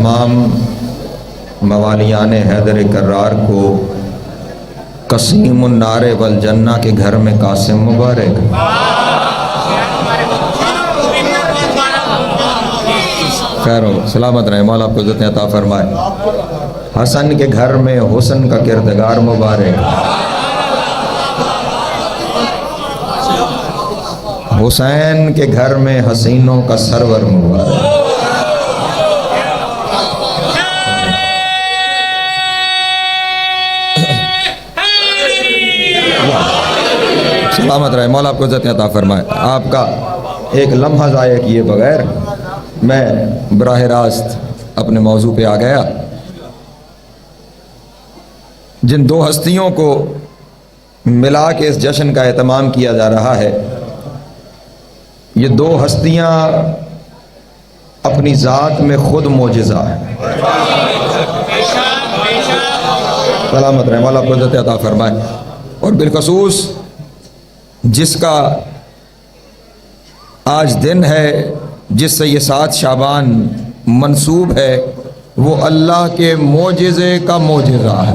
तमाम मवालियान हैदर करार को कसीमुन नारे वल जन्ना के घर में कासिम मुबारक। खैर हो सलामत रहे, मौला आपको इज़्ज़त अता फरमाए। हसन के घर में हुस्न का किरदगार मुबारक। हुसैन के घर में हसीनों का सरवर मुबारक। सलामत रहे, मौला आपको इज़्ज़त अता फरमाए। आपका एक लम्हा ज़ाया किए बगैर मैं बराह रास्त अपने मौजू पे आ गया। जिन दो हस्तियों को मिला के इस जश्न का एहतमाम किया जा रहा है, ये दो हस्तियां अपनी ज़ात में खुद मोजिज़ा है। सलामत रहे, मौला आपको इज़्ज़त अता फरमाए। और बिलखसूस जिसका आज दिन है, जिससे ये 7 शाबान मंसूब है, वो अल्लाह के मोजिज़े का मोजिज़ा है।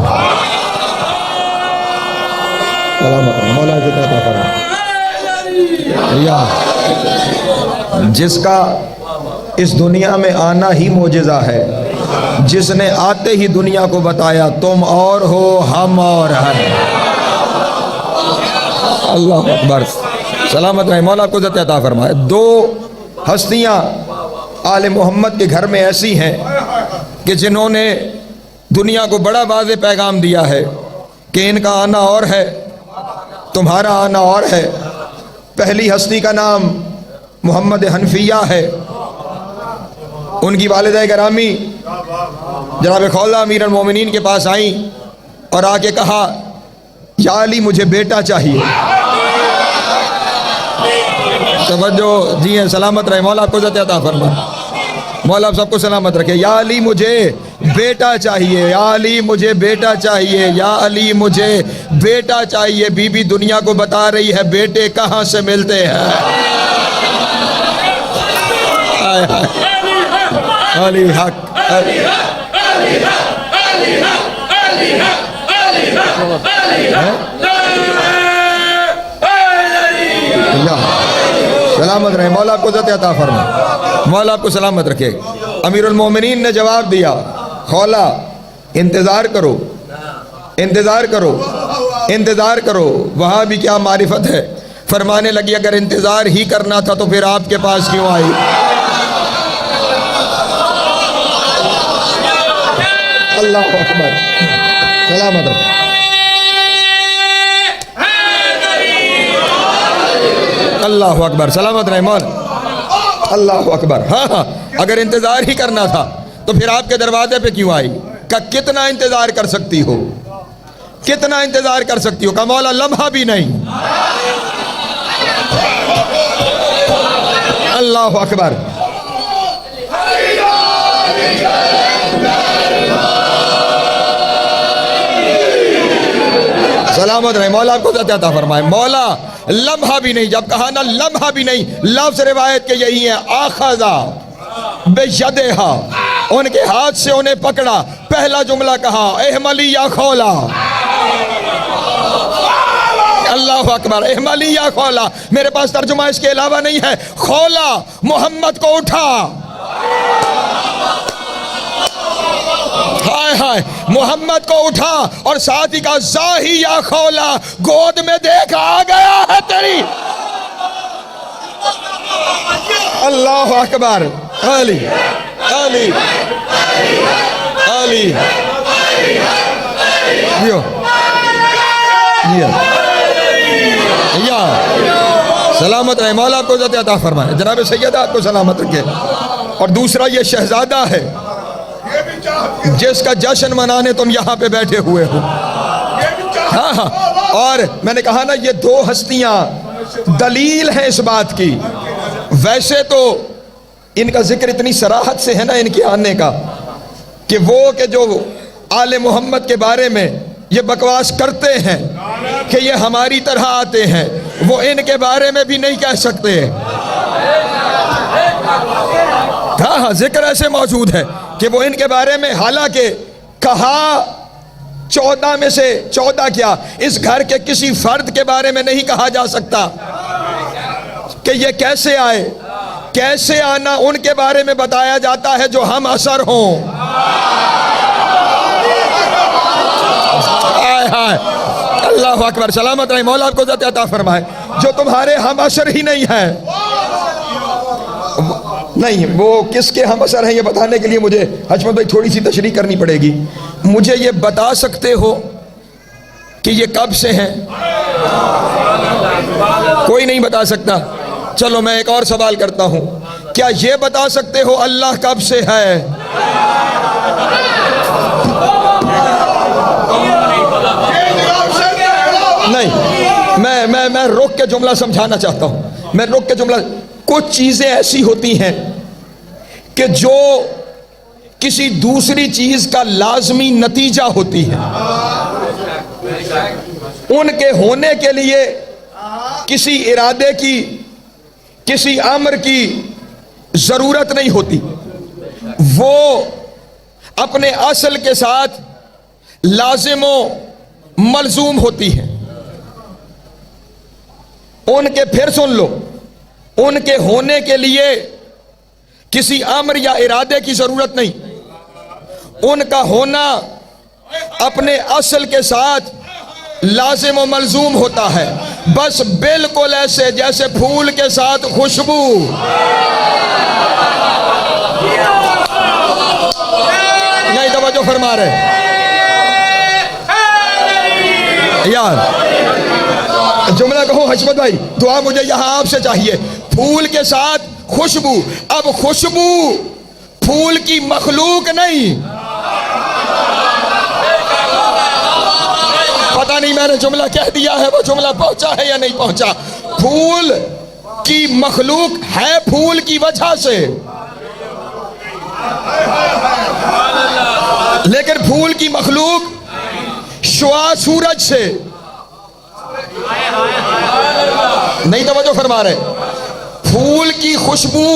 मौला या जिसका इस दुनिया में आना ही मोजिज़ा है, जिसने आते ही दुनिया को बताया तुम और हो हम और हैं। अल्लाह अकबर। सलामत रहे, मौला आपको इज़्ज़त अता फरमाए। दो हस्तियाँ आले मोहम्मद के घर में ऐसी हैं कि जिन्होंने दुनिया को बड़ा वाज़े पैगाम दिया है कि इनका आना और है, तुम्हारा आना और है। पहली हस्ती का नाम मोहम्मद हनफिया है। उनकी वालिदा गिरामी जनाब खौला अमीरुल मोमिनीन के पास आई और आके कहा, या अली मुझे बेटा चाहिए। तवज्जो जी है, सलामत रहे, मौला आपको इज़्ज़त अता फरमाए। मौला आप सबको सलामत रखे। या अली मुझे बेटा चाहिए, या अली मुझे बेटा चाहिए, या अली मुझे बेटा चाहिए। बीबी दुनिया को बता रही है बेटे कहाँ से मिलते हैं। अली हक, अली हक, अली हक, अली हक, अली हक, अली हक, अली हक। सलामत रहे, मौला आपको इज़्ज़त अता फरमाए। मौला आपको सलामत रखे। अमीरुल मोमिनीन ने जवाब दिया, खौला इंतज़ार करो, इंतज़ार करो, इंतज़ार करो। वहाँ भी क्या मारिफत है। फरमाने लगी, अगर इंतज़ार ही करना था तो फिर आपके पास क्यों आई। अल्लाह अकबर। सलामत रहे। अल्लाह अकबर। सलामत रहे मौला। अल्लाह अकबर। हाँ हाँ, अगर इंतज़ार ही करना था तो फिर आपके दरवाजे पे क्यों आई। का कितना इंतज़ार कर सकती हो, कितना इंतज़ार कर सकती हो। का मौला लम्हा भी नहीं। अल्लाह अकबर। सलामत रहे, मौला आपको इज़्ज़त अता फरमाए। मौला लम्हा भी नहीं, जब कहा ना लम्हा भी नहीं, लफ्ज़ रिवायत के यही है, आखज़ा बेयदेहा, उनके हाथ से उन्हें पकड़ा। पहला जुमला कहा, एहमली या खौला। अल्लाह अकबर। एहमली या खौला, मेरे पास तर्जुमा इसके अलावा नहीं है। खौला मोहम्मद को उठा। हाय हाय, मोहम्मद को उठा और साथ ही का जाही या खौला, गोद में देख आ गया है तेरी। अल्लाह अकबर। अली अली अली या सलामत रहे, मौला आपको इज़्ज़त अता फरमाए। जनाब सैयदा आपको सलामत रखे। और दूसरा ये शहजादा है जिसका जश्न मनाने तुम यहाँ पे बैठे हुए हो। हाँ हाँ, और मैंने कहा ना ये दो हस्तियां दलील हैं इस बात की। वैसे तो इनका जिक्र इतनी सराहत से है ना इनके आने का, कि वो के जो आले मोहम्मद के बारे में ये बकवास करते हैं कि ये हमारी तरह आते हैं, वो इनके बारे में भी नहीं कह सकते। हाँ हाँ, जिक्र ऐसे मौजूद है कि वो इनके बारे में, हालांकि कहा 14 में से 14 क्या, इस घर के किसी फर्द के बारे में नहीं कहा जा सकता कि ये कैसे आए, कैसे आना उनके बारे में बताया जाता है जो हम असर हों। हाय हाय, अल्लाह अकबर, सलामत रहे, मौला आपको इज्जत अता फरमाए। जो तुम्हारे हम असर ही नहीं है, नहीं वो किसके हम असर हैं ये बताने के लिए मुझे हजमत भाई थोड़ी सी तशरीह करनी पड़ेगी। मुझे ये बता सकते हो कि ये कब से हैं? कोई नहीं बता सकता। चलो मैं एक और सवाल करता हूं, क्या ये बता सकते हो अल्लाह कब से है? नहीं, मैं रोक के जुमला समझाना चाहता हूं। मैं रोक के जुमला, कुछ चीजें ऐसी होती हैं कि जो किसी दूसरी चीज का लाजमी नतीजा होती है, उनके होने के लिए किसी इरादे की, किसी अम्र की जरूरत नहीं होती। वो अपने असल के साथ लाजिमो मलजूम होती है। उनके, फिर सुन लो, उनके होने के लिए किसी अम्र या इरादे की जरूरत नहीं। उनका होना अपने असल के साथ लाजिम व मलजूम होता है। बस बिल्कुल ऐसे जैसे फूल के साथ खुशबू। नहीं तवज्जो फरमा रहे यार, जुमला कहूं हजमत भाई, दुआ मुझे यहां आपसे चाहिए। फूल के साथ खुशबू, अब खुशबू फूल की मखलूक नहीं। पता नहीं मैंने जुमला कह दिया है, वो जुमला पहुंचा है या नहीं पहुंचा। फूल की मखलूक है फूल की वजह से, लेकिन फूल की मखलूक शुआ सूरज से नहीं। तवज्जो फरमा रहे, फूल की खुशबू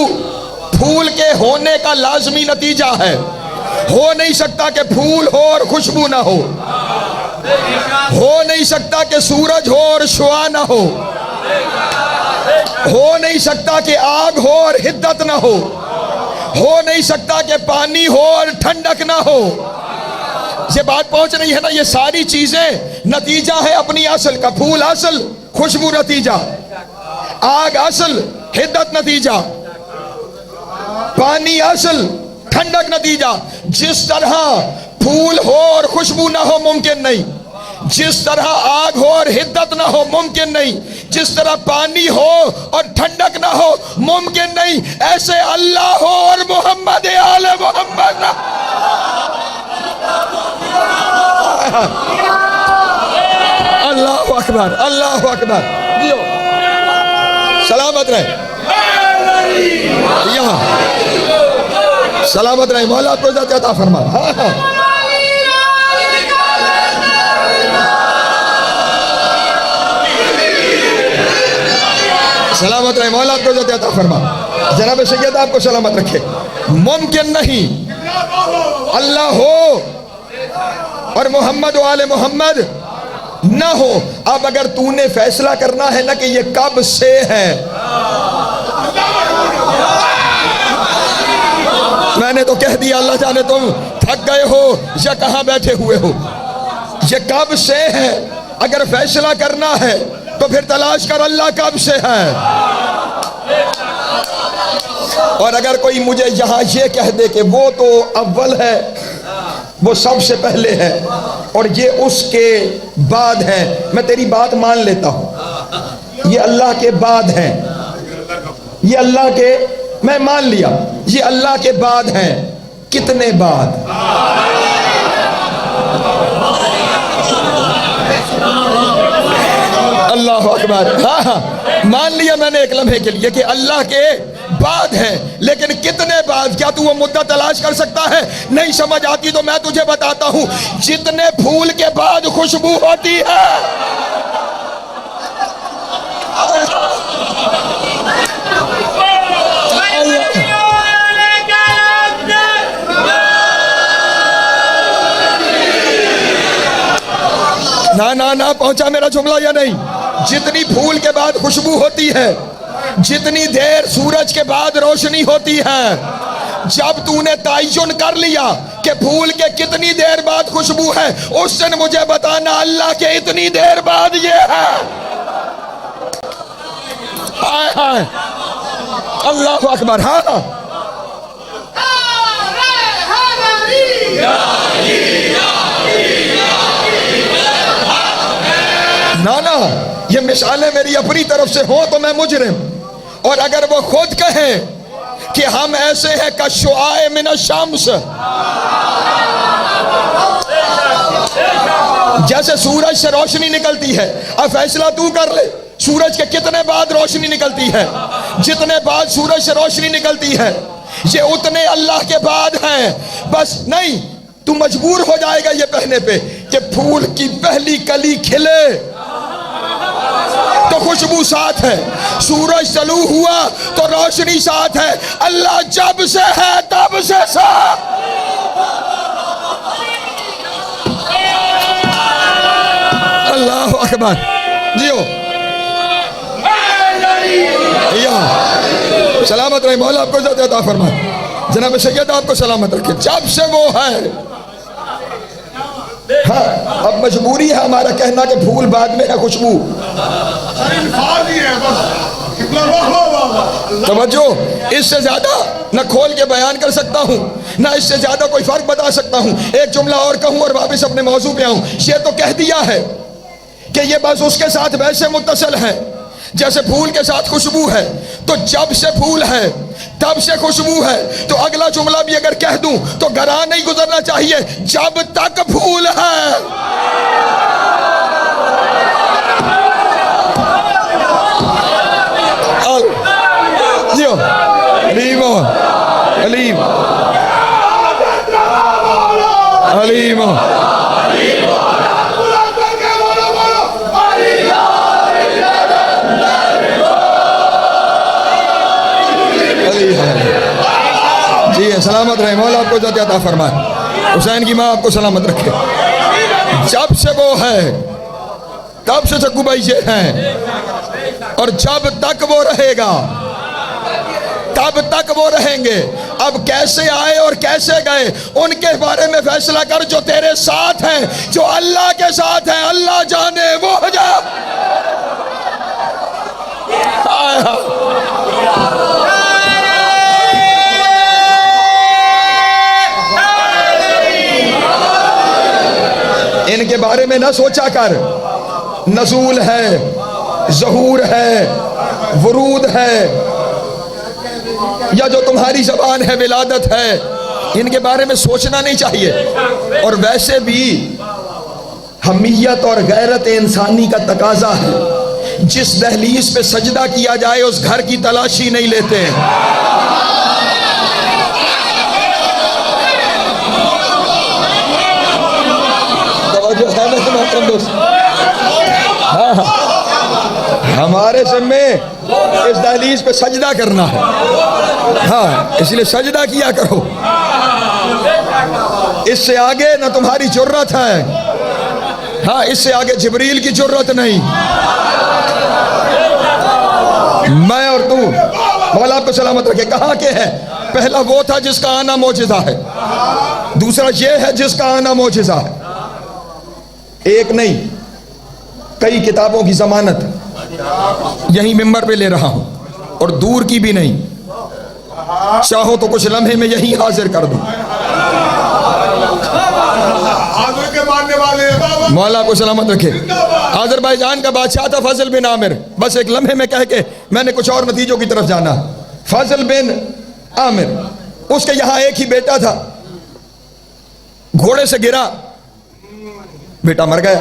फूल के होने का लाजमी नतीजा है। हो नहीं सकता कि फूल हो और खुशबू ना हो नहीं सकता कि सूरज हो और शुआ ना हो नहीं सकता कि आग हो और हिद्दत ना हो नहीं सकता कि पानी हो और ठंडक ना हो। ये बात पहुंच रही है ना? ये सारी चीजें नतीजा है अपनी असल का। फूल असल, खुशबू नतीजा, आग असल, हिद्दत नतीजा, पानी असल, ठंडक नतीजा। जिस तरह फूल हो और खुशबू ना हो मुमकिन नहीं, जिस तरह आग हो और हिद्दत ना हो मुमकिन नहीं, जिस तरह पानी हो और ठंडक ना हो मुमकिन नहीं, ऐसे अल्लाह हो और मोहम्मद आले मोहम्मद ना। अल्लाह अकबर, अल्लाह अकबर। जियो सलामत रहे, यहाँ सलामत रहे, मौला आपको इज्जत अता फरमा। हाँ हाँ, सलामत रहे, मौला आपको इज्जत अता फरमा। जनाब सैयद आपको सलामत रखे। मुमकिन नहीं अल्लाह हो और मोहम्मद वाले मोहम्मद ना हो। अब अगर तूने फैसला करना है ना कि ये कब से है, मैंने तो कह दिया, अल्लाह जाने तुम थक गए हो या कहां बैठे हुए हो। ये कब से है अगर फैसला करना है तो फिर तलाश कर अल्लाह कब से है। और अगर कोई मुझे यहां ये कह दे कि वो तो अव्वल है, वो सबसे पहले है और ये उसके बाद है, मैं तेरी बात मान लेता हूं। ये अल्लाह के बाद है, ये अल्लाह के, मैं मान लिया ये अल्लाह के बाद है। कितने बाद? अल्लाह अकबर। हाँ हाँ, मान लिया मैंने एक लम्हे के लिए कि अल्लाह के बाद है, लेकिन कितने बाद? क्या तू वो मुद्दा तलाश कर सकता है? नहीं समझ आती तो मैं तुझे बताता हूं। जितने फूल के बाद खुशबू होती है, ना ना ना, पहुंचा मेरा जुमला या नहीं? जितनी फूल के बाद खुशबू होती है, जितनी देर सूरज के बाद रोशनी होती है, जब तूने तयन कर लिया कि फूल के कितनी देर बाद खुशबू है, उस दिन मुझे बताना अल्लाह के इतनी देर बाद ये है। हाय हाय, अल्लाह अकबर। हाँ ना ना, ये मिसालें मेरी अपनी तरफ से हो तो मैं मुजरिम, और अगर वो खुद कहें कि हम ऐसे हैं कशुआए मिन शम्स, जैसे सूरज से रोशनी निकलती है, अब फैसला तू कर ले सूरज के कितने बाद रोशनी निकलती है। जितने बाद सूरज से रोशनी निकलती है ये उतने अल्लाह के बाद हैं। बस नहीं, तू मजबूर हो जाएगा ये कहने पे कि फूल की पहली कली खिले तो खुशबू साथ है, सूरज तलू हुआ तो रोशनी साथ है। अल्लाह जब से है तब से साथ। अल्लाह अकबर। जियो सलामत रहे, मौला आपको इज्जत अता फरमाए, जनाब सैयद आपको सलामत रखे। जब से वो है, हाँ अब मजबूरी है हमारा कहना कि फूल बाद में है खुशबू। तवज्जो, इससे ज्यादा न खोल के बयान कर सकता हूँ, ना इससे ज्यादा कोई फर्क बता सकता हूँ। एक जुमला और कहूँ और वापस अपने मौजू पे आऊँ। ये तो कह दिया है कि ये बस उसके साथ वैसे मुत्तसिल है जैसे फूल के साथ खुशबू है, तो जब से फूल है तब से खुशबू है। तो अगला जुमला भी अगर कह दूं तो गरा नहीं गुजरना चाहिए, जब तक फूल है। अलीम अलीम अलीम जी सलामत रहे, मौला आपको इज्जत अता फरमाए, हुसैन की माँ आपको सलामत रखे। जब से वो है तब से चक्कू भाई ये हैं, और जब तक वो रहेगा तब तक वो रहेंगे। अब कैसे आए और कैसे गए उनके बारे में फैसला कर, जो तेरे साथ हैं, जो अल्लाह के साथ हैं, अल्लाह जाने वो जा। इनके बारे में ना सोचा कर, नज़ूल है, ज़हूर है, वरूद है, या जो तुम्हारी ज़बान है विलादत है, इनके बारे में सोचना नहीं चाहिए। और वैसे भी हमीयत और गैरत इंसानी का तकाजा है, जिस दहलीज पे सजदा किया जाए उस घर की तलाशी नहीं लेते हैं। जो है ना तुम्हारे दोस्त, हमारे ज़िम्मे इस दहलीज पे सजदा करना है। हाँ, इसलिए सजदा किया करो, इससे आगे ना तुम्हारी जुर्रत है। हाँ, इससे आगे जिब्रील की जुर्रत नहीं। मैं और तू, मौला आपको सलामत रखे, कहाँ के हैं? पहला वो था जिसका आना मौजिज़ा है, दूसरा ये है जिसका आना मौजिज़ा है। एक नहीं, कई किताबों की जमानत यही मिंबर पे ले रहा हूं, और दूर की भी नहीं। चाहो तो कुछ लम्हे में यही हाजिर कर दूं। मौला को सलामत रखे। आज़रबाईजान का बादशाह था फजल बिन आमिर। बस एक लम्हे में कह के मैंने कुछ और नतीजों की तरफ जाना। फजल बिन आमिर, उसके यहाँ एक ही बेटा था, घोड़े से गिरा, बेटा मर गया।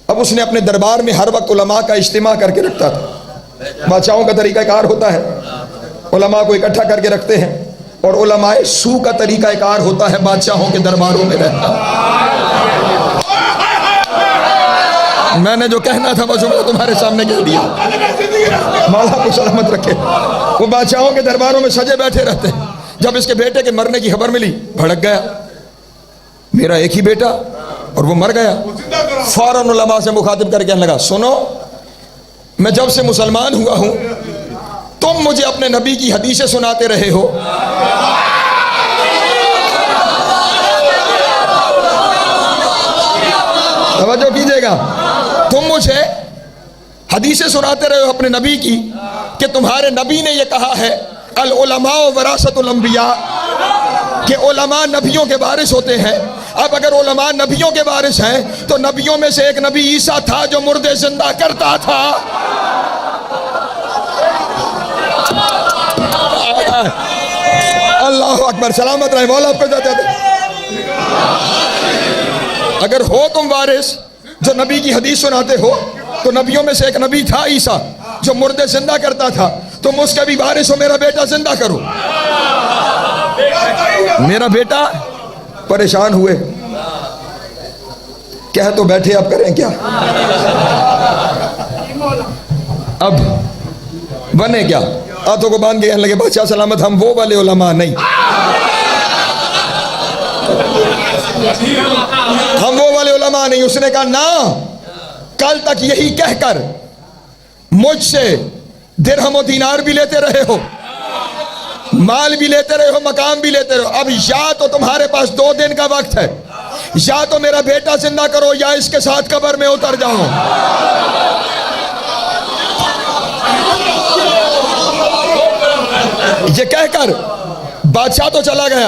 अब उसने अपने दरबार में हर वक्त उलमा का इज्तिमा करके रखता था। बादशाहों का तरीक़ाकार होता है, उलमा को इकट्ठा करके रखते हैं, और उलमाए सू का तरीक़ाकार होता है बादशाहों के दरबारों में रहना। मैंने जो कहना था वो जुमला तुम्हारे सामने कह दिया। मौला को सलामत रखे। वो बादशाहों के दरबारों में सजे बैठे रहते हैं। जब इसके बेटे के मरने की खबर मिली, भड़क गया, मेरा एक ही बेटा और वो मर गया। फौरन उलमा से मुखातिब करके कहने लगा, सुनो, मैं जब से मुसलमान हुआ हूं तुम मुझे अपने नबी की हदीसें सुनाते रहे हो, तवज्जो कीजिएगा, तुम मुझे हदीसें सुनाते रहे हो अपने नबी की कि तुम्हारे नबी ने यह कहा है अल उलमा वरासतुल अंबिया, कि उलमा नबियों के वारिस होते हैं। अब अगर उलमा नबियों के वारिस हैं तो नबियों में से एक नबी ईसा था जो मुर्दे जिंदा करता था। अल्लाह अकबर, सलामत रहे मौला आपको जाते थे। अगर हो तुम वारिस जो नबी की हदीस सुनाते हो, तो नबियों में से एक नबी था ईसा जो मुर्दे जिंदा करता था, तुम उसके भी वारिस हो, मेरा बेटा जिंदा करो। मेरा बेटा परेशान हुए, कह तो बैठे, अब करें क्या? अब बने क्या? हाथों को बांध के कहने लगे, बादशाह सलामत, हम वो वाले उलमा नहीं, हम वो वाले उलमा नहीं। उसने कहा ना, कल तक यही कहकर मुझसे दिरहम और दीनार भी लेते रहे हो, माल भी लेते रहे हो, मकाम भी लेते रहो। अब या तो तुम्हारे पास 2 दिन का वक्त है, या तो मेरा बेटा जिंदा करो या इसके साथ कब्र में उतर जाओ। ये कहकर बादशाह तो चला गया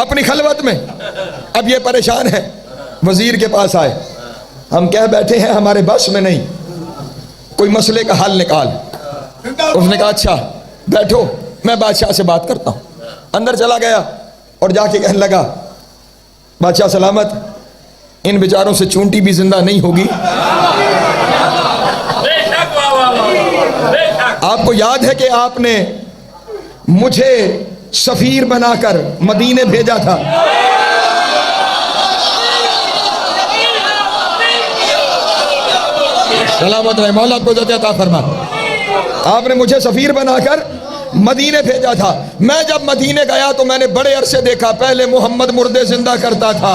अपनी खलवत में। अब ये परेशान है, वजीर के पास आए, हम कह बैठे हैं हमारे बस में नहीं, कोई मसले का हल निकाल। उसने कहा अच्छा बैठो, मैं बादशाह से बात करता हूं। अंदर चला गया और जाके कहने लगा, बादशाह सलामत, इन बेचारों से चूंटी भी जिंदा नहीं होगी। आपको याद है कि आपने मुझे सफीर बनाकर मदीने भेजा था, सलामत रहे मौला को जता अता फरमा। आपने मुझे सफीर बनाकर मदीने भेजा था। मैं जब मदीने गया तो मैंने बड़े अरसे देखा, पहले मोहम्मद मुर्दे जिंदा करता था,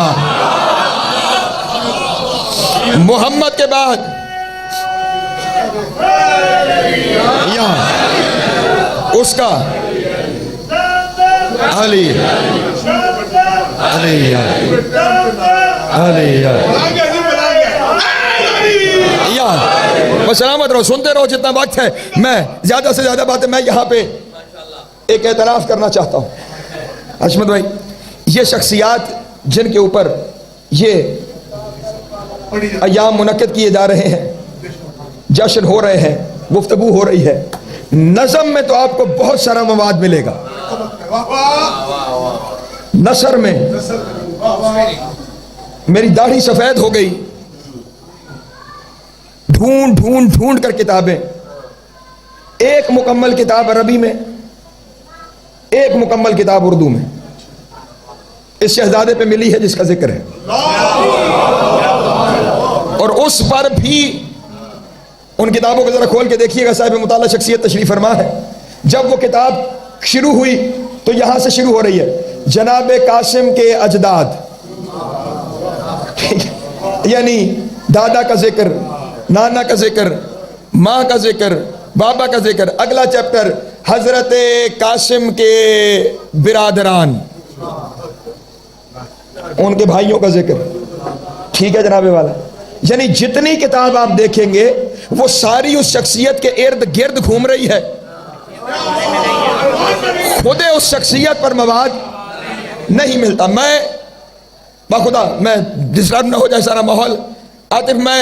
मोहम्मद के बाद उसका अली अली अली बस सलामत रहो, सुनते रहो जितना वक्त है। मैं ज्यादा से ज्यादा बातें, मैं यहाँ पे एक एतराफ़ करना चाहता हूँ हशमत भाई, ये शख्सियात जिनके ऊपर ये अयाम मुनक्किद किए जा रहे हैं, जश्न हो रहे हैं, गुफ्तगू हो रही है, नज़म में तो आपको बहुत सारा मवाद मिलेगा। नसर में मेरी दाढ़ी सफेद हो गई, ढूंढ ढूंढ ढूंढ कर किताबें, एक मुकम्मल किताब अरबी में, एक मुकम्मल किताब उर्दू में इस शहजादे पे मिली है जिसका जिक्र है, और उस पर भी उन किताबों को जरा खोल के देखिएगा, साहिब मुताला शख्सियत तशरीफ फरमा है। जब वो किताब शुरू हुई तो यहां से शुरू हो रही है, जनाब कासिम के अजदाद, यानी दादा का जिक्र, नाना का जिक्र, माँ का जिक्र, बाबा का जिक्र। अगला चैप्टर हजरत कासिम के बिरादरान, उनके भाइयों का जिक्र, ठीक है जनाबे वाला। यानी जितनी किताब आप देखेंगे वो सारी उस शख्सियत के इर्द गिर्द घूम रही है, खुदे उस शख्सियत पर मवाद नहीं मिलता। मैं बाखुदा, मैं डिस्टर्ब ना हो जाए सारा माहौल, आतिफ मैं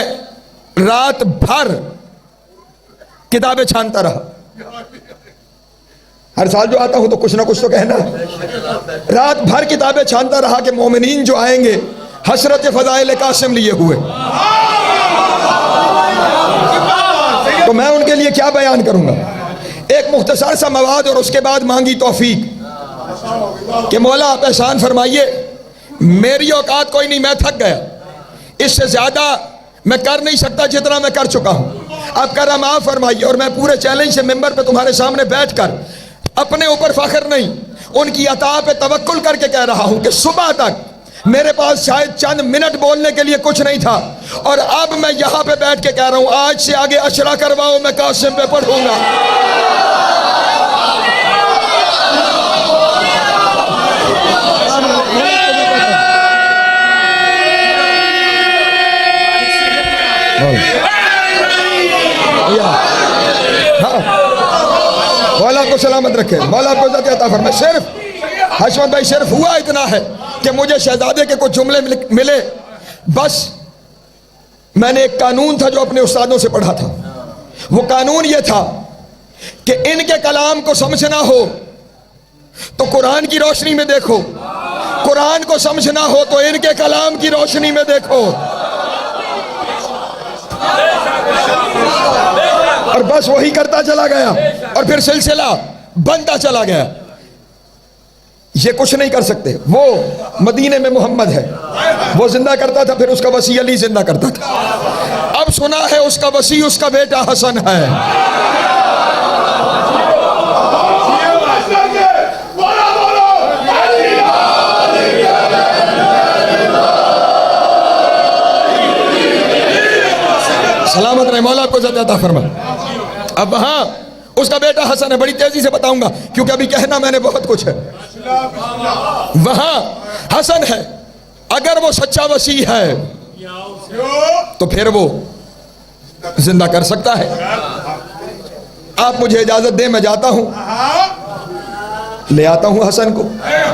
रात भर किताबें छानता रहा, हर साल जो आता हूं तो कुछ ना कुछ तो कहना है। रात भर किताबें छानता रहा कि मोमिनीन जो आएंगे हसरत फजाइल कासिम लिए हुए, तो मैं उनके लिए क्या बयान करूंगा। एक मुख्तसर सा मवाद और उसके बाद मांगी तौफीक कि मौला आप एहसान फरमाइए, मेरी औकात कोई नहीं, मैं थक गया, इससे ज्यादा मैं कर नहीं सकता जितना मैं कर चुका हूं, अब करम आप फरमाइए। और मैं पूरे चैलेंज से मेंबर पे तुम्हारे सामने बैठकर अपने ऊपर फख्र नहीं, उनकी अता पे तवक्कुल करके कह रहा हूं कि सुबह तक मेरे पास शायद चंद मिनट बोलने के लिए कुछ नहीं था, और अब मैं यहां पे बैठ के कह रहा हूं आज से आगे अशरा करवाओ, मैं कासिम पे पढ़ूंगा। मौला को सलामत रखे, मौला को इज्जत अता फरमाए। सिर्फ हशमत भाई, सिर्फ हुआ इतना है कि मुझे शहजादे के कुछ जुमले मिले, बस मैंने एक कानून था जो अपने उस्तादों से पढ़ा था। वो कानून ये था कि इनके कलाम को समझना हो तो कुरान की रोशनी में देखो, कुरान को समझना हो तो इनके कलाम की रोशनी में देखो, और बस वही करता चला गया और फिर सिलसिला बनता चला गया। ये कुछ नहीं कर सकते। वो मदीने में मोहम्मद है, वो जिंदा करता था, फिर उसका वसी अली जिंदा करता था। अब सुना है उसका वसी उसका बेटा हसन है। सलामत रहे, मौला आपको इज्जत अता फरमाए। अब वहां उसका बेटा हसन है, बड़ी तेजी से बताऊंगा क्योंकि अभी कहना मैंने बहुत कुछ है। वहां हसन है, अगर वो सच्चा वसी है तो फिर वो जिंदा कर सकता है। आप मुझे इजाजत दें, मैं जाता हूं, ले आता हूं हसन को,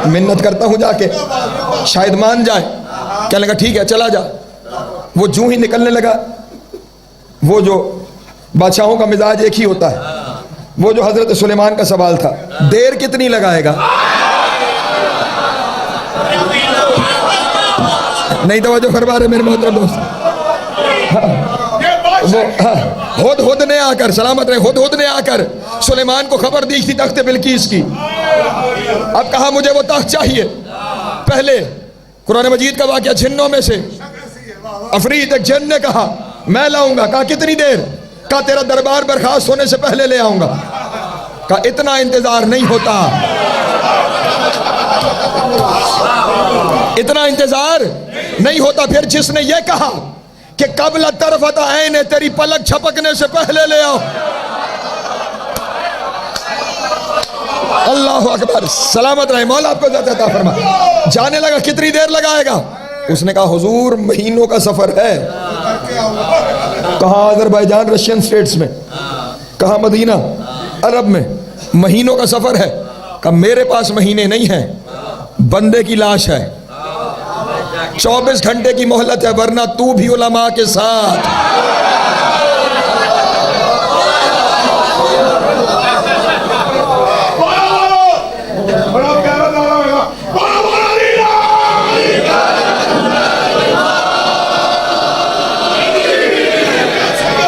मिन्नत करता हूं जाके, शायद मान जाए। क्या लगा, ठीक है चला जा। वो जूं ही निकलने लगा, वो जो बादशाहों का मिजाज एक ही होता है, वो जो हजरत सुलेमान का सवाल था, देर कितनी लगाएगा? नहीं तवज्जो फरमा रहे मेरे मोहतरम दोस्त। वो हुद ने आकर, सलामत रहे, हुद ने आकर सुलेमान को खबर दी थी तख्त बिल्कीस की। अब कहा मुझे वो तख्त चाहिए। पहले कुरान मजीद का वाक़या, जिन्नों में से अफरीद एक जिन्न ने कहा मैं लाऊंगा। कहा कितनी देर? कहा तेरा दरबार बर्खास्त होने से पहले ले आऊंगा। कहा इतना इंतजार नहीं होता, इतना इंतजार नहीं होता। फिर जिसने ये कहा कि कबल तरफत ऐन, तेरी पलक झपकने से पहले ले आओ। अल्लाह अकबर, सलामत रहे, मौला आपको इज्जत अता फरमाए। जाने लगा कितनी देर लगाएगा? उसने कहा हुजूर महीनों का सफर है। कहा अजरबैजान रशियन स्टेट्स में, कहा मदीना अरब में, महीनों का सफर है। कहा मेरे पास महीने नहीं है, बंदे की लाश है। 24 घंटे की मोहलत है, वरना तू भी उलमा के साथ।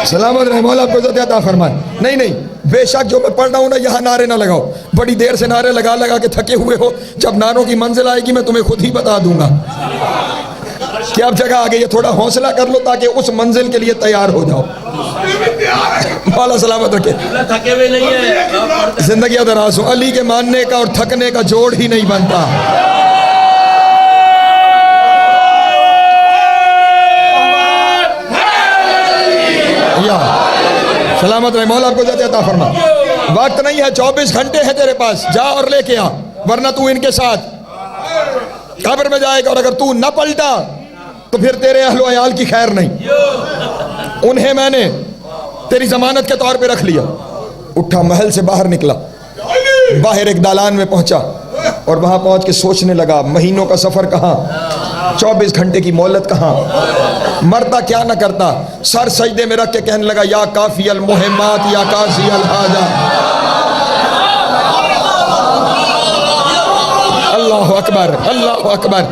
सलामत रहे, मौला आपको इज्जत अता फरमाए। नहीं नहीं, बेशक जो मैं पढ़ रहा हूं ना, यहाँ नारे ना लगाओ। बड़ी देर से नारे लगा लगा के थके हुए हो। जब नारों की मंजिल आएगी मैं तुम्हें खुद ही बता दूंगा कि अब जगह आ गई है। थोड़ा हौसला कर लो ताकि उस मंजिल के लिए तैयार हो जाओ। मौला सलामत रखे, थके हुए नहीं है, जिंदगी दराज हो। अली के मानने का और थकने का जोड़ ही नहीं बनता। सलामत रहे, मौला आपको इज्जत अता फरमा। वक्त नहीं है, 24 घंटे है तेरे पास, जा और लेके आ, वरना तू इनके साथ कब्र में जाएगा। और अगर तू न पलटा तो फिर तेरे अहलो अयाल की खैर नहीं। उन्हें मैंने तेरी जमानत के तौर पे रख लिया। उठा, महल से बाहर निकला, बाहर एक दालान में पहुंचा और वहां पहुंच के सोचने लगा महीनों का सफर कहां, 24 घंटे की मोहलत कहां, मरता क्या न करता। सर सजदे में रख के कहने लगा या काफी अल मुहिम्मात या काजी अल हाजा। अल्लाह अकबर, अल्लाह अकबर।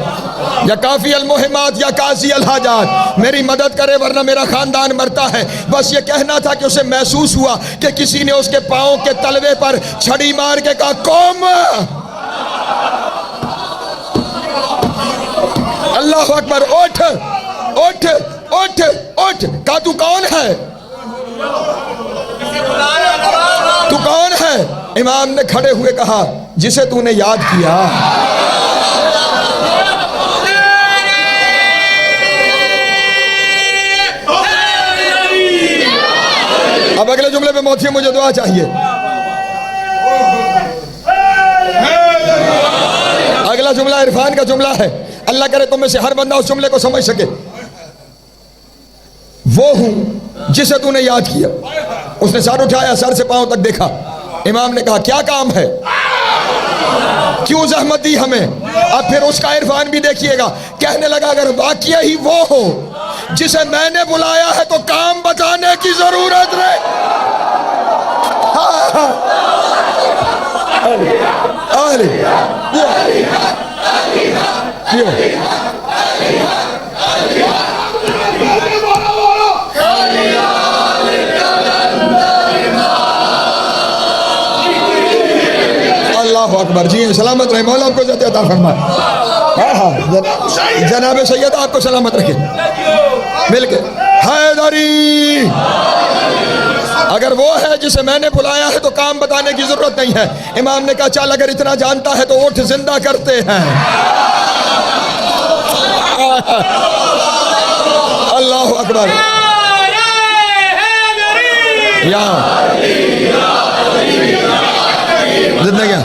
या काफी अल मुहिम्मात या काजी अल हाजात, मेरी मदद करे वरना मेरा खानदान मरता है। बस ये कहना था कि उसे महसूस हुआ कि किसी ने उसके पांव के तलवे पर छड़ी मार के कहा कौम। अल्लाह अकबर, उठ उठ उठ उठ। कहा तू कौन है, तू कौन है? इमाम ने खड़े हुए कहा जिसे तूने याद किया। जनाब मोहसिन मुझे दुआ चाहिए। अगला जुमला इरफान का जुमला है, अल्लाह करे तुम में से हर बंदा उस जुमले को समझ सके। वो हूं जिसे तूने याद किया। उसने सर उठाया, सर से पांव तक देखा। इमाम ने कहा क्या काम है, क्यों जहमत दी हमें। अब फिर उसका इरफान भी देखिएगा। कहने लगा अगर वाकया ही वो हो जिसे मैंने बुलाया है तो काम बताने की जरूरत नहीं। अल्लाह अकबर। जी सलामत रहे, मौला आपको इज्जत अता फरमाए। हाँ हाँ जनाब सैयद आपको सलामत रखे। मिलके हैदरी, अगर वो है जिसे मैंने बुलाया है तो काम बताने की जरूरत नहीं है। इमाम ने कहा चल अगर इतना जानता है तो उठ जिंदा करते हैं। अल्लाह अकबर। जिंदा क्या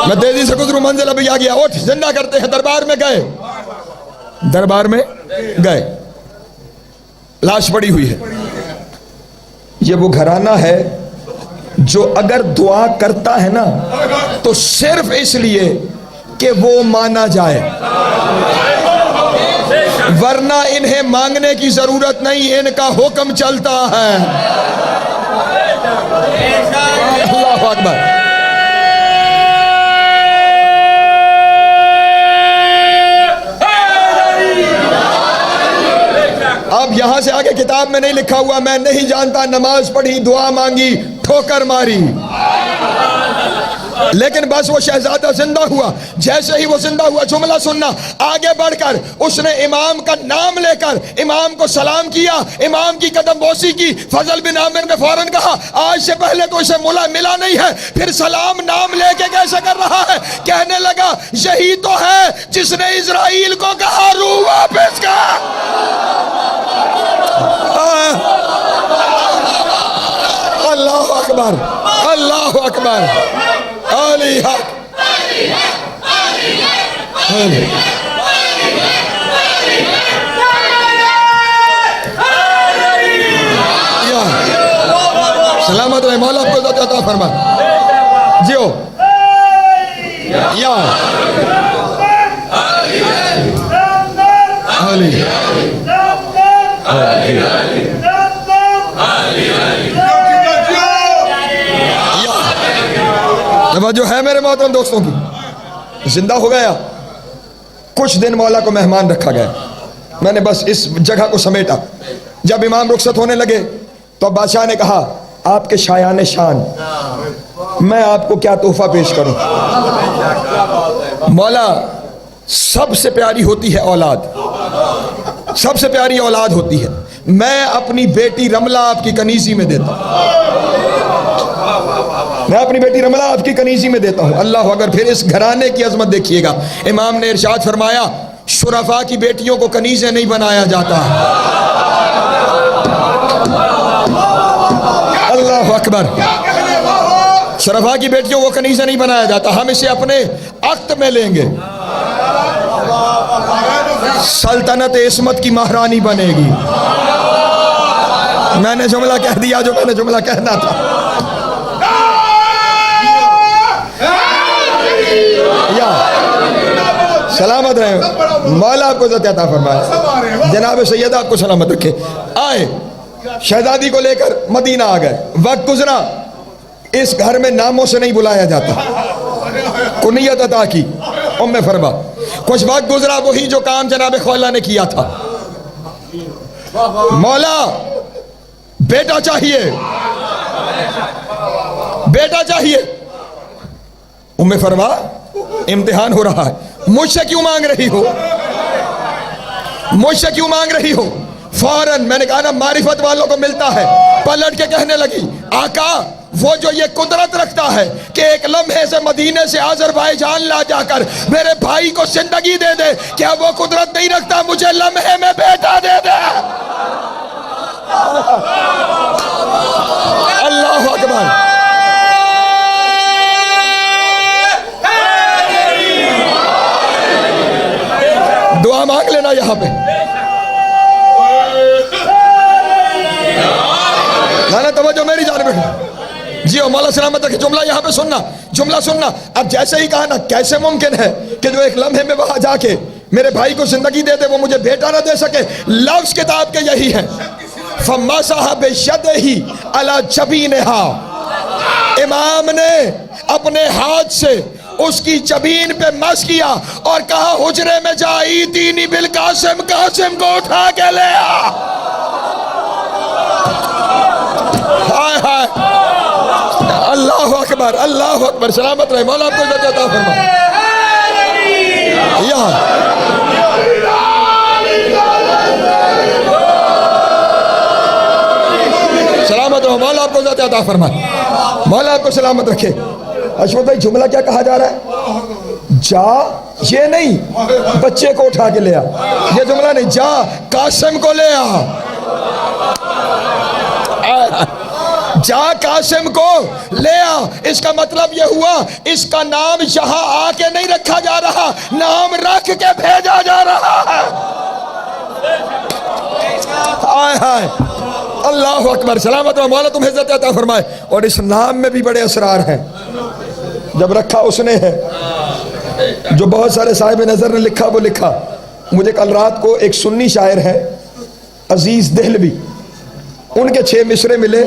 मैं तेजी से गुजरू, मंजिल अभी आ गया। उठ जिंदा करते हैं। दरबार में गए, दरबार में गए, लाश पड़ी हुई है। ये वो घराना है जो अगर दुआ करता है ना तो सिर्फ इसलिए कि वो माना जाए, वरना इन्हें मांगने की जरूरत नहीं, इनका हुक्म चलता है। अल्लाह अकबर। अब यहां से आगे किताब में नहीं लिखा हुआ, मैं नहीं जानता, नमाज पढ़ी, दुआ मांगी, ठोकर मारी, लेकिन बस वो शहजादा जिंदा हुआ। जैसे ही वो जिंदा हुआ, जुमला सुनना, आगे बढ़कर उसने इमाम का नाम लेकर इमाम को सलाम किया, इमाम की कदम बोसी की। फजल बिन आमिर ने फौरन कहा आज से पहले तो इसे मिला नहीं है, फिर सलाम नाम लेके कैसे कर रहा है। कहने लगा यही तो है जिसने इजराइल को कहा रूह वापस का। अल्लाह अकबर, अल्लाह अकबर। अली हक, सलामत रहे, मौला आपको इज्जत अता फरमा। जियो या अली जो है मेरे मोहतरम दोस्तों की, जिंदा हो गया। कुछ दिन मौला को मेहमान रखा गया। मैंने बस इस जगह को समेटा। जब इमाम रुखसत होने लगे तो बादशाह ने कहा आपके शायान शान मैं आपको क्या तोहफा पेश करूं। मौला सबसे प्यारी होती है औलाद, सबसे प्यारी औलाद होती है। मैं अपनी बेटी रमला आपकी कनीजी में देता हूं, मैं अपनी बेटी रमला आपकी कनीजी में देता हूं। अल्लाह अगर। फिर इस घराने की अजमत देखिएगा। इमाम ने इरशाद फरमाया शुरफा की बेटियों को कनीजे नहीं बनाया जाता। अल्लाह अकबर। शुरफा की बेटियों को कनीजे नहीं बनाया जाता। हम इसे अपने अक्त में लेंगे, सल्तनत इस्मत की महारानी बनेगी। मैंने जुमला कह दिया जो मैंने जुमला कहना था। या सलामत रहे, मौला आपको इज्जत अता फरमाए। जनाब सैयद आपको सलामत रखे। आए शहजादी को लेकर मदीना आ गए। वक्त गुजरा, इस घर में नामों से नहीं बुलाया जाता, कुनियत अता की उम्मे फरमा। कुछ वक्त गुजरा, वही जो काम जनाब खौला ने किया था। मौला बेटा चाहिए, बेटा चाहिए। उम्मे फरमा इम्तिहान हो रहा है, मुझसे क्यों मांग रही हो, मुझसे क्यों मांग रही हो। फौरन मैंने कहा ना मारिफत वालों को मिलता है। पलट के कहने लगी आका वो जो ये कुदरत रखता है कि एक लम्हे से मदीने से आज़रबाईजान ला जाकर मेरे भाई को जिंदगी दे दे, क्या वो कुदरत नहीं रखता मुझे लम्हे में बेटा दे दे। अल्लाह अकबर। दुआ मांग लेना यहां पे। ना तवज्जो मेरी जान बैठो जी। मौला सलामत रखे। जुमला यहां पे सुनना, जुमला सुनना। अब जैसे ही कहा ना, कैसे मुमकिन है कि जो एक लम्हे में वहां जाके मेरे भाई को जिंदगी दे दे, वो मुझे बेटा ना दे सके। लफ्ज किताब के यही है, फमसह बियदिही अला जबीनहा। इमाम ने अपने हाथ से उसकी जबीन पे मस किया और कहा, हुजरे में जाई दीनी बिल कासिम, कासिम को उठा के ले आ। हाय हाय, अल्लाह अकबर, अल्लाह अकबर। सलामत रहे। मौला आपको इज्जत अता फरमाए। सलामत रहो। मौला आपको इज्जत अता फरमाए। मौला आपको सलामत रखे। अशफाक भाई, जुमला क्या कहा जा रहा है? जा, ये नहीं बच्चे को उठा के ले आ, ये जुमला नहीं। जा कासिम को ले आ, जा कासिम को ले आ। इसका मतलब यह हुआ, इसका नाम यहां आके नहीं रखा जा रहा, नाम रख के भेजा जा रहा है। हाय हाय, अल्लाह अकबर। सलामत रहो। मौला तुम्हें इज्जत अता फरमाए। और इस नाम में भी बड़े असरार हैं। जब रखा उसने है, जो बहुत सारे साहिब नजर ने लिखा वो लिखा। मुझे कल रात को एक सुन्नी शायर है अजीज देहलवी, उनके 6 मिसरे मिले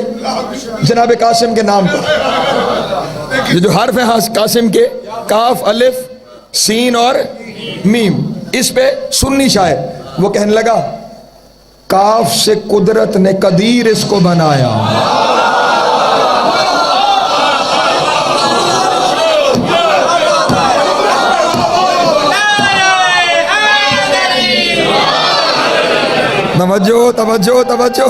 जनाब कासिम के नाम पर। ये जो हर्फ है कासिम के, काफ, अलिफ, सीन और मीम, इस पे सुन्नी शायर वो कहने लगा, काफ से कुदरत ने कदीर इसको बनाया। तवज्जो तवज्जो तवज्जो।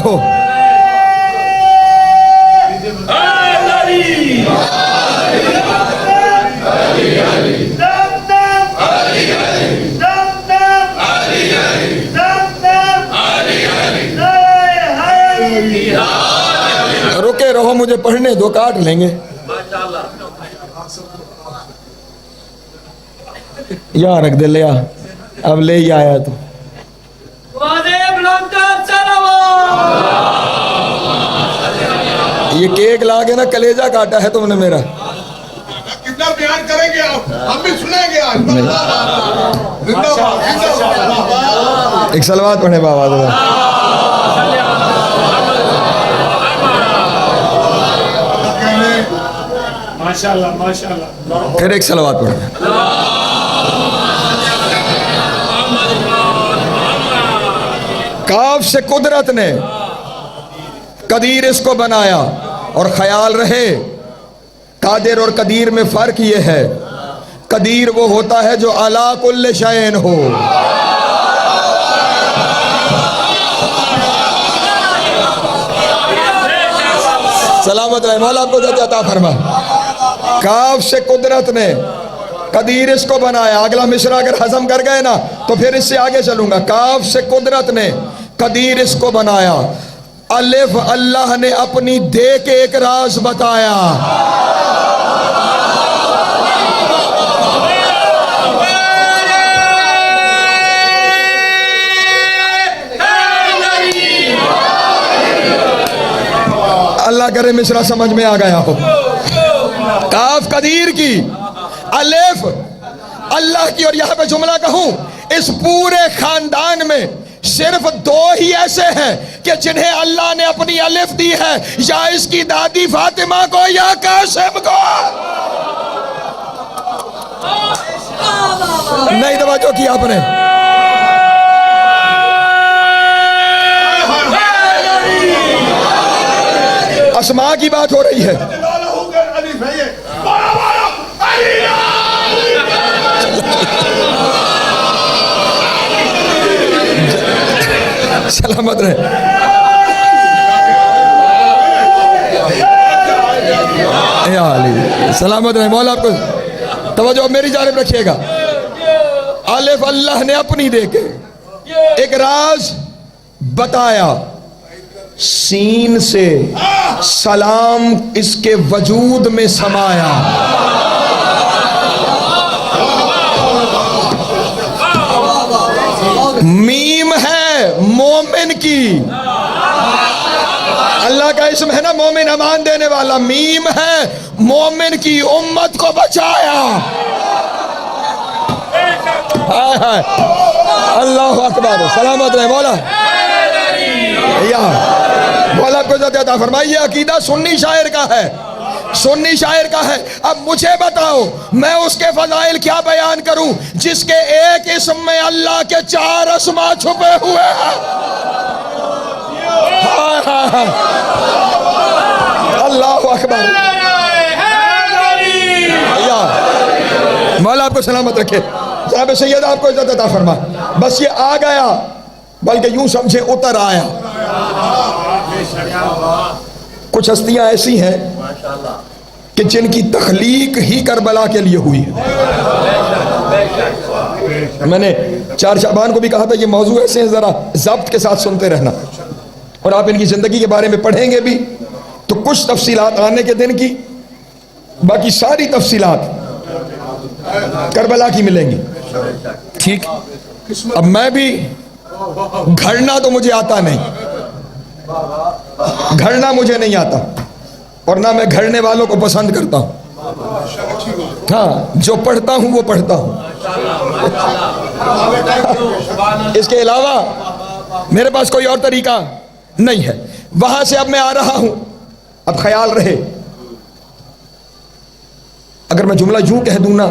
रुके रहो, मुझे पढ़ने दो, काट लेंगे। यहाँ रख दे, ले आ। अब ले ही आया तो ये केक ला के ना कलेजा काटा है तुमने मेरा। कितना बयान करेंगे आप, हम भी सुनेंगे आज। एक सलवात पढ़े बाबा। माशाल्लाह माशाल्लाह। फिर एक सलवात पढ़े। काफ से कुदरत ने कदीर इसको बनाया। और ख्याल रहे, कादिर और कदीर में फर्क ये है, कदीर वो होता है जो अला कुल्ल शैइन हो। सलामत रहे। मौला आपको अता फरमा। काफ से कुदरत ने कदीर इसको बनाया। अगला मिसरा अगर हजम कर गए ना तो फिर इससे आगे चलूंगा। काफ से कुदरत ने कदीर इसको बनाया। अलिफ अल्लाह ने अपनी दे के एक राज बताया। अल्लाह करे मिसरा समझ में आ गया हो। काफ कदीर की, अलिफ अल्लाह की। और यहां पे जुमला कहूं, इस पूरे खानदान में सिर्फ 2 ही ऐसे हैं कि जिन्हें अल्लाह ने अपनी अलिफ दी है, या इसकी दादी फातिमा को या कासिम को। नहीं तवज्जो की आपने। अस्मा की बात हो रही है। सलामत रहे। सलामत रहे। मौला आपको तवज्जो मेरी जानिब रखिएगा। अलिफ अल्लाह ने अपनी देके एक राज बताया। सीन से सलाम इसके वजूद में समाया। मीम है मोमिन की, अल्लाह का इसम है ना मोमिन, अमान देने वाला। मीम है मोमिन की, उम्मत को बचाया। हाय हाय, अल्लाह अकबर, सलामत रहे मौला। या मौला को इज्जत अता फरमाइए। अकीदा सुन्नी शायर का है, सुन्नी शायर का है। अब मुझे बताओ मैं उसके फजाइल क्या बयान करूं जिसके एक इसम में अल्लाह के 4 अस्मा छुपे हुए हैं। हाय हाय हाय, अल्लाह अकबर। या मौला आपको सलामत रखे। जनाब सैयद आपको इज्जत अता फरमा। बस ये आ गया, बल्कि यूं समझे उतर आया। कुछ हस्तियां ऐसी हैं कि जिनकी तख्लीक ही करबला के लिए हुई है। मैंने 4 शाबान को भी कहा था ये मौजू ऐसे हैं, जरा ज़ब्त के साथ सुनते रहना। और आप इनकी जिंदगी के बारे में पढ़ेंगे भी तो कुछ तफसीलात आने के दिन की, बाकी सारी तफसीलात करबला की मिलेंगी। ठीक, अब मैं भी घड़ना तो मुझे आता नहीं, घड़ना मुझे नहीं आता, और ना मैं घड़ने वालों को पसंद करता हूं। हाँ, जो पढ़ता हूं वो पढ़ता हूं। इसके अलावा मेरे पास कोई और तरीका नहीं है। वहां से अब मैं आ रहा हूं। अब ख्याल रहे, अगर मैं जुमला यूं कह दूं ना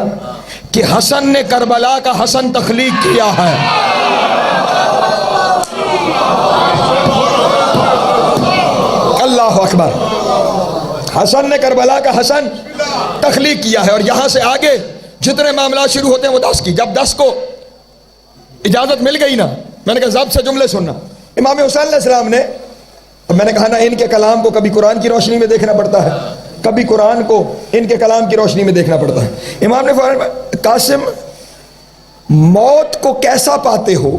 कि हसन ने करबला का हसन तख्लीक किया है, अल्लाह अकबर, हसन ने करबला का हसन तख्लीक किया है। और यहां से आगे जितने मामला शुरू होते हैं वो 10 की। जब 10 को इजाजत मिल गई ना, मैंने कहा ज़ब्त से जुमले सुनना। इमाम हुसैन अलैहिस्सलाम ने, अब मैंने कहा ना इनके कलाम को कभी कुरान की रोशनी में देखना पड़ता है, कभी कुरान को इनके कलाम की रोशनी में देखना पड़ता है। इमाम ने फरमाया, कासिम मौत को कैसा पाते हो?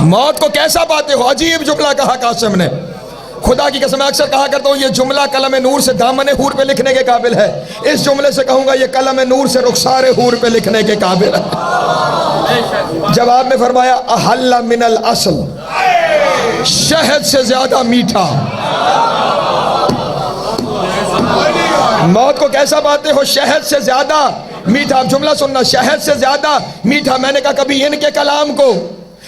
मौत को कैसा पाते हो? अजीब जुमला कहा कासिम ने। खुदा की कसम अक्सर कहा करता हूं ये जुमला कलम नूर से दामन हूर पे लिखने के काबिल है। इस जुमले से कहूंगा ये कलम नूर से रुखसार हूर पे लिखने के काबिल है। जवाब में फरमाया अहल्ला मिनल असल, शहद से ज्यादा मीठा। मौत को कैसा पाते हो? शहद से ज्यादा मीठा। अब जुमला सुनना, शहद से ज्यादा मीठा। मैंने कहा कभी इनके कलाम को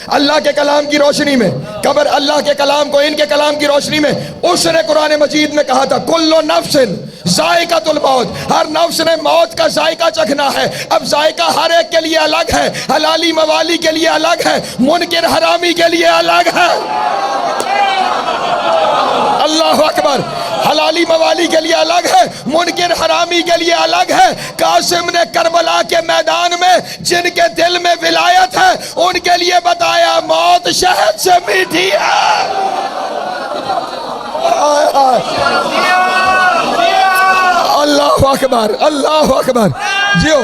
अल्लाह के कलाम की रोशनी में, कबर अल्लाह के कलाम को इनके कलाम की रोशनी में। उसने कुरान मजीद में कहा था कुल्लु नफ्सिन जायकातुल मौत, हर नफ्स ने मौत का जायका चखना है। अब जायका हर एक के लिए अलग है, हलाली मवाली के लिए अलग है, मुनकिर हरामी के लिए अलग है। अल्लाह अकबर, हलाली मवाली के लिए अलग है, मुनकिर हरामी के लिए अलग है। कासिम ने करबला के मैदान में जिनके दिल में विलायत है उनके लिए बताया मौत शहद से मीठी है। अल्लाह अकबर, अल्लाह अकबर। जियो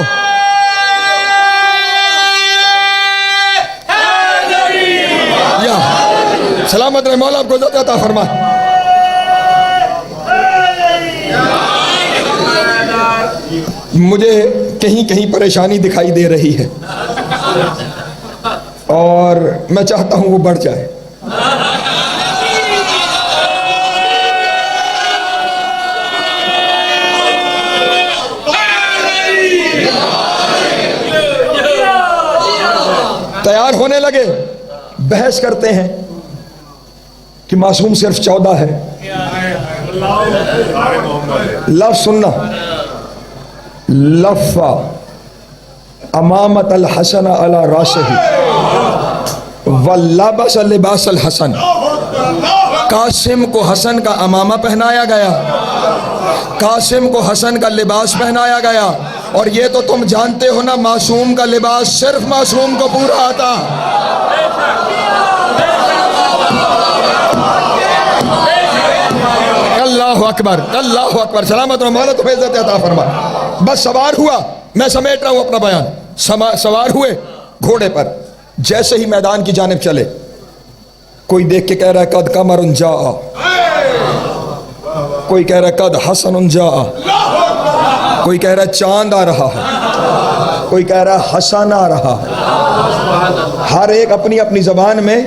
या सलामत रहे, मौला आपको इज्जत अता फरमा। मुझे कहीं कहीं परेशानी दिखाई दे रही है और मैं चाहता हूं वो बढ़ जाए। तैयार होने लगे, बहस करते हैं कि मासूम सिर्फ 14 है। लफ्ज़ सुनना, लफ़ा अमामत अल हसन अला राशही वल्लबस लिबास अल हसन। कासिम को हसन का अमामा पहनाया गया, कासिम को हसन का लिबास पहनाया गया। और ये तो तुम जानते हो ना, मासूम का लिबास सिर्फ मासूम को पूरा आता। अल्लाह अकबर, अल्लाह अकबर। सलामत मौला तो इज्जत अता फरमा। बस सवार हुआ, मैं समेट रहा हूं अपना बयान। सवार हुए घोड़े पर, जैसे ही मैदान की जानिब चले कोई देख के कह रहा है कद कमरुन जा, कोई कह रहा है कद हसनुन जा, कोई कह रहा है चांद आ रहा है, कोई कह रहा है हसन आ रहा है। हर एक अपनी अपनी जबान में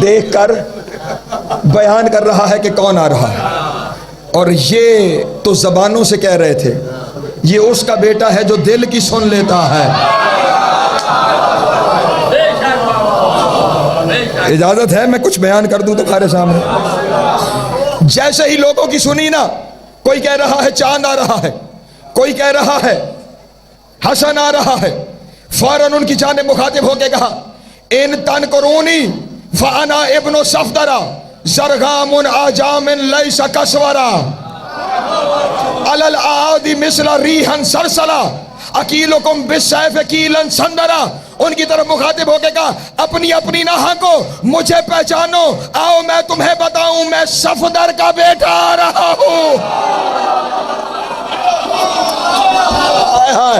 देखकर बयान कर रहा है कि कौन आ रहा है। और ये तो जबानों से कह रहे थे, ये उसका बेटा है जो दिल की सुन लेता है। इजाजत है मैं कुछ बयान कर दूं तुम्हारे सामने। जैसे ही लोगों की सुनी ना, कोई कह रहा है चांद आ रहा है, कोई कह रहा है हसन आ रहा है, फौरन उनकी जानिब मुखातिब होके कहा इन तन करूनी फाना इब्नो सफदरा जरगामुन आजामिन लैसा कसवरा अलल आदि मिसला रीहन सरसला अकीलुकुम बिसैफ कीलन संदरा। उनकी तरफ मुखातिब होके कहा अपनी अपनी ना हाको, मुझे पहचानो, आओ मैं तुम्हें बताऊं, मैं सफदर का बेटा आ रहा हूं। हाय हाय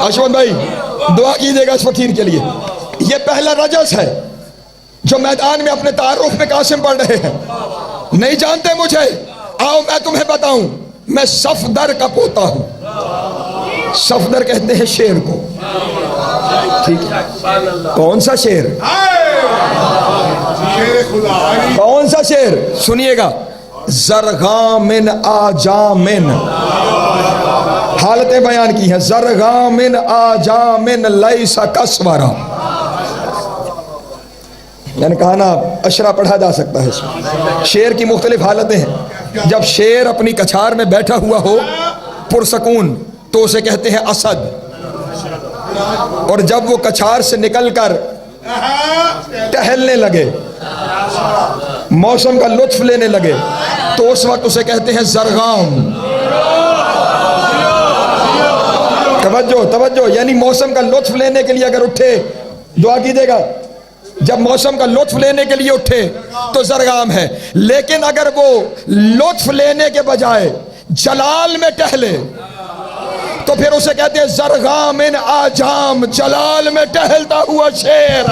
अशवंत भाई दुआ कीजिएगा इस फकीर के लिए। ये पहला रजस है जो मैदान में अपने तारुफ में कासिम पढ़ रहे हैं। नहीं जानते मुझे, आओ मैं तुम्हें बताऊं, मैं सफदर का पोता हूं। सफदर कहते हैं शेर को, ठीक है? कौन सा शेर? कौन सा शेर? सुनिएगा, जरगामिन आजामिन, हालतें बयान की हैं। जरगामिन आजामिन लैसा कसवरा, मैंने कहा ना अशरा पढ़ा जा सकता है इसमें। शेर की मुख्तलिफ हालतें हैं। जब शेर अपनी कछार में बैठा हुआ हो पुरसकून तो उसे कहते हैं असद, और जब वो कछार से निकलकर टहलने लगे, मौसम का लुत्फ लेने लगे, तो उस वक्त उसे कहते हैं जरगाम। तवज्जो तवज्जो, यानी मौसम का लुत्फ लेने के लिए अगर उठे, दुआ कीजिएगा, जब मौसम का लुत्फ लेने के लिए उठे तो जरगाम है। लेकिन अगर वो लुत्फ लेने के बजाय जलाल में टहले तो फिर उसे कहते हैं जरगामिन आजाम, जलाल में टहलता हुआ शेर।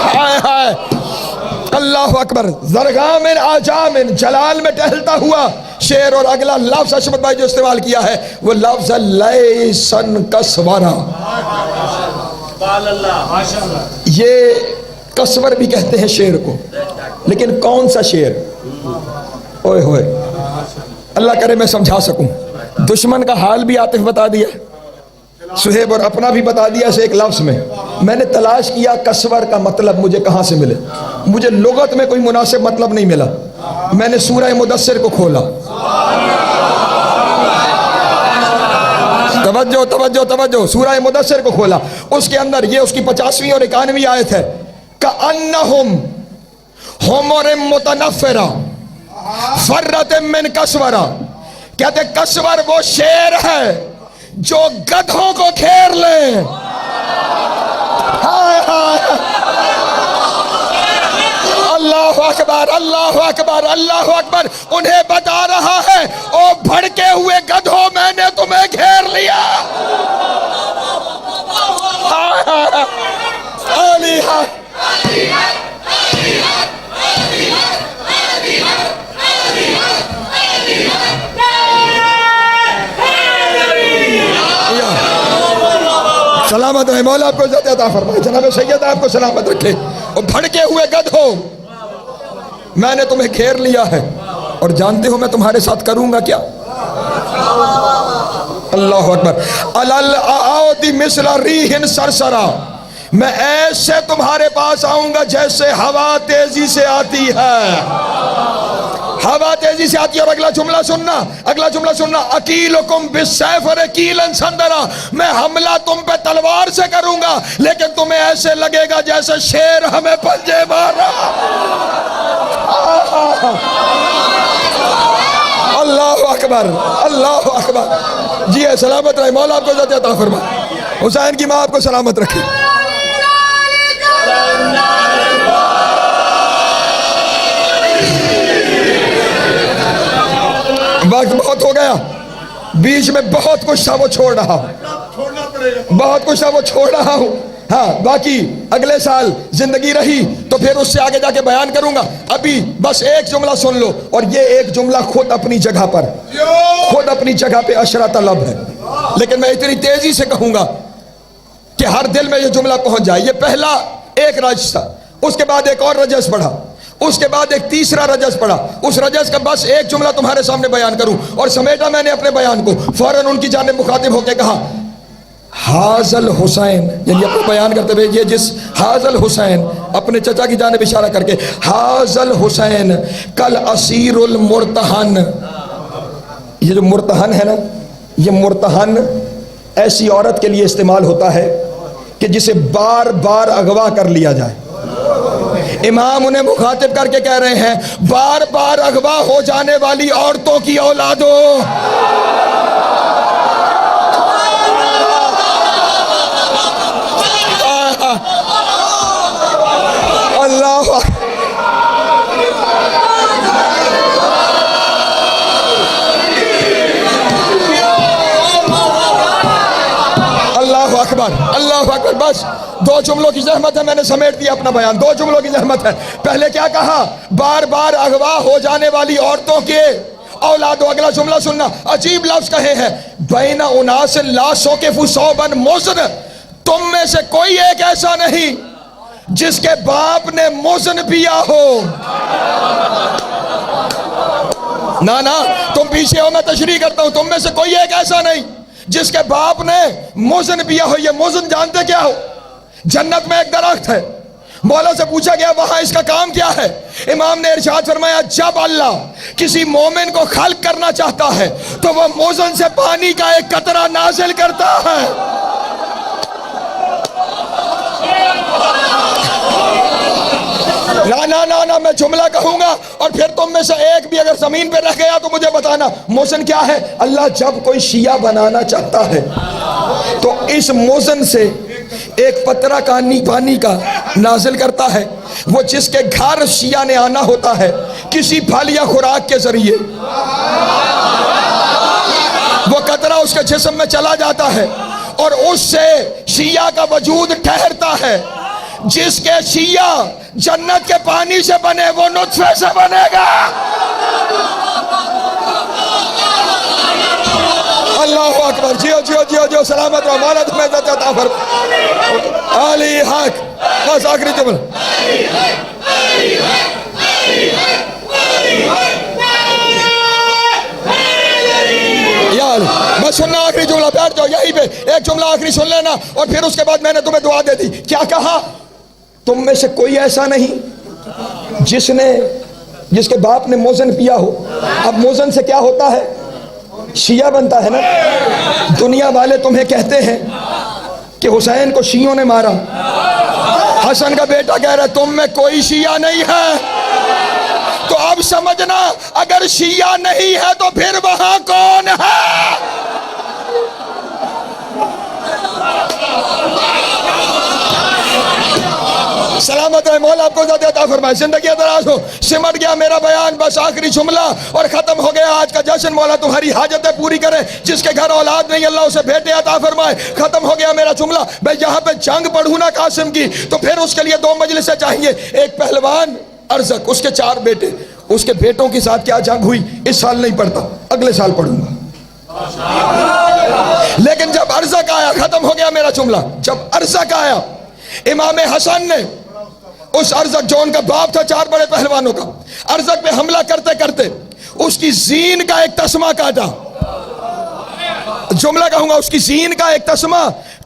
हाय हाय अल्लाह अकबर, जरगामिन आजामिन, जलाल में टहलता हुआ शेर। और अगला लफ्ज अशमत भाई जो इस्तेमाल किया है वो लफ्ज लैसन कसवरा। ये कसवर भी कहते हैं शेर को, लेकिन कौन सा शेर? ओए होए, अल्लाह करे मैं समझा सकूं। दुश्मन का हाल भी आतिफ बता दिया, सुहेब, और अपना भी बता दिया इसे एक लफ्ज में। मैंने तलाश किया कसवर का मतलब मुझे कहां से मिले, मुझे लुगत में कोई मुनासिब मतलब नहीं मिला। मैंने सूरह मुदस्सिर को खोला, तवज्जो तवज्जो तवज्जो, सूरह मुदस्सिर को खोला, उसके अंदर ये उसकी 50वीं और 91वीं आयत है। कअन्नहुम हुमुरुम मुतनफ़िरा फर्रत मिन कसवरा, कहते कसवर वो शेर है जो गधों को घेर ले। हाय हाय अल्लाह अकबर अल्लाह अकबर अल्लाह अकबर। उन्हें बता रहा है ओ भड़के हुए गधों, मैंने तुम्हें घेर लिया। अली सलामत रहे, मौला आपको इज्जत अता फरमाए, जनाब सैयद आपको सलामत रखे। और भड़के हुए गधों, मैंने तुम्हें घेर लिया है, और जानते हो मैं तुम्हारे साथ करूंगा क्या? अल्लाह अकबर। अलल आउदी मिसला रीहिन सरसरा, मैं ऐसे तुम्हारे पास आऊंगा जैसे हवा तेजी से आती है। हवा तेजी से आती है। और अगला जुमला सुनना, अगला जुमला सुनना, अकीलुकुम बिसैफ कीलन संदरा, मैं हमला तुम पे तलवार से करूंगा, लेकिन तुम्हें ऐसे लगेगा जैसे शेर हमें पंजे मार रहा। अल्लाह अकबर अल्लाह अकबर। जी है, सलामत रहे, मौला आपको इज्जत अता फरमाए, हुसैन की माँ आपको सलामत रखे। वक्त बहुत हो गया, बीच में बहुत कुछ था वो छोड़ रहा हूं, छोड़ना पड़ेगा। बहुत कुछ था वो छोड़ रहा हूं। हाँ, बाकी अगले साल जिंदगी रही तो फिर उससे आगे जाके बयान करूंगा। अभी बस एक जुमला सुन लो, और ये एक जुमला खुद अपनी जगह पर, खुद अपनी जगह पे अशरा तलब है, लेकिन मैं इतनी तेजी से कहूंगा कि हर दिल में ये जुमला पहुंच जाए। ये पहला एक रजस था, उसके बाद एक और रजस पढ़ा, उसके बाद एक तीसरा रजस पढ़ा। उस रजस का बस एक जुमला तुम्हारे सामने बयान करूं, और समेटा मैंने अपने बयान को। फौरन उनकी जानिब मुखातिब होकर कहा, हाजल हुसैन, यानी अपने बयान करते हुए ये जिस हाजल हुसैन, अपने चचा की जानिब इशारा करके, हाजल हुसैन कल असीरुल मुर्तहन। ये जो मुर्तहन है ना, ये मुर्तहन ऐसी औरत के लिए इस्तेमाल होता है कि जिसे बार बार अगवा कर लिया जाए। इमाम उन्हें मुखातिब करके कह रहे हैं, बार बार अगवा हो जाने वाली औरतों की औलादों, अल्लाह अल्लाह अकबर, अल्लाह अकबर। बस दो जुमलों की जहमत है, मैंने समेट दिया अपना बयान। दो जुमलों की जहमत है। पहले क्या कहा, बार बार अगवा हो जाने वाली औरतों के औलादों। अगला जुमला सुनना, अजीब लफ्ज कहे हैं, बैना उनास ला सौकिफु सौबन मुज़न, तुम में से कोई एक ऐसा नहीं जिसके बाप ने मुज़न पिया हो। ना ना, तुम पीछे हो, मैं तशरीह करता हूं। तुम में से कोई एक ऐसा नहीं जिसके बाप ने मुज़न पिया हो। ये मुज़न जानते क्या हो? जन्नत में एक दरख्त है। मौला से पूछा गया वहां इसका काम क्या है? इमाम ने इरशाद फरमाया, जब अल्लाह किसी मोमिन को खल्क करना चाहता है तो वह मुज़न से पानी का एक कतरा नाजिल करता है। ना ना ना ना, मैं जुमला कहूंगा और फिर तुम में से एक भी अगर जमीन पे रह गया तो मुझे बताना मुज़न क्या है। अल्लाह जब कोई शिया बनाना चाहता है तो इस मुज़न से एक पतरा पानी का नाजिल करता है। वो जिसके घर शिया ने आना होता है किसी फल या खुराक के जरिए, वो कतरा उसके जिस्म में चला जाता है और उससे शिया का वजूद ठहरता है। जिसके शिया जन्नत के पानी से बने वो नुत्फे से बनेगा। अल्लाह अकबर। जियो जियो जियो जियो, सलामत रहो, मौला तुम्हें इज्जत अता फरमाए। अली हक। बस आखिरी जुमला, यार बस सुनना, आखिरी जुमला, बैठ जाओ यहीं पे, एक जुमला आखिरी सुन लेना और फिर उसके बाद मैंने तुम्हें दुआ दे दी। क्या कहा? तुम में से कोई ऐसा नहीं जिसके बाप ने मुज़न पिया हो। अब मुज़न से क्या होता है? शिया बनता है ना। दुनिया वाले तुम्हें कहते हैं कि हुसैन को शियों ने मारा। हसन का बेटा कह रहा है तुम में कोई शिया नहीं है। तो अब समझना, अगर शिया नहीं है तो फिर वहां कौन है? सलामत रहे, मौला आपको ज़्यादा अता फरमाए, जिंदगी दराज हो। सिमट गया मेरा बयान, बस आखिरी जुमला और खत्म हो गया आज का जश्न। मौला तुम्हारी हाजतें पूरी करे। जिसके घर औलाद नहीं अल्लाह उसे बेटे अता फरमाए। खत्म हो गया मेरा जुमला। मैं यहाँ पे जंग पढ़ूं ना कासिम की तो फिर उसके लिए दो मजलिसें चाहिए। एक पहलवान अरज़क, उसके 4 बेटे, उसके बेटों के साथ क्या जंग हुई इस साल नहीं पढ़ता, अगले साल पढ़ूंगा। लेकिन जब अरज़क आया, खत्म हो गया मेरा जुमला। जब अरज़क आया, इमाम हसन ने उस अरज़क जो उनका बाप था 4 बड़े पहलवानों का, अरज़क पे हमला करते करते उसकी जीन का एक तस्मा काटा। जुमला कहूंगा, उसकी जीन का एक तस्मा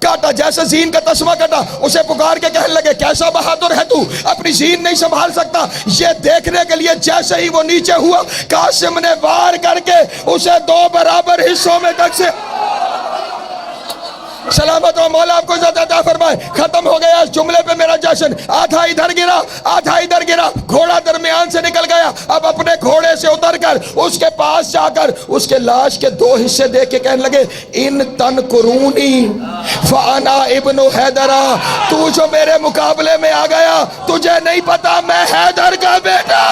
काटा। जैसे जीन का तस्मा काटा, उसे पुकार के कहने लगे, कैसा बहादुर है तू, अपनी जीन नहीं संभाल सकता। ये देखने के लिए जैसे ही वो नीचे हुआ, कासिम ने वार करके उसे 2 बराबर हिस्सों में तक से सलामत हो। मौला आपको ज़्यादा अता फरमाए। खत्म हो गया इस जुमले पे मेरा जश्न। आधा इधर गिरा, आधा इधर गिरा, घोड़ा दरमियान से निकल गया। अब अपने घोड़े से उतरकर उसके पास जाकर उसके लाश के 2 हिस्से देख के कहने लगे, इन तन कुरूनी फाना इब्नु हैदरा, तू जो मेरे मुकाबले में आ गया, तुझे नहीं पता मैं हैदर का बेटा।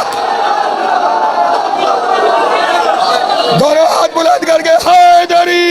दोनों हाथ बुलंद करके हैदरी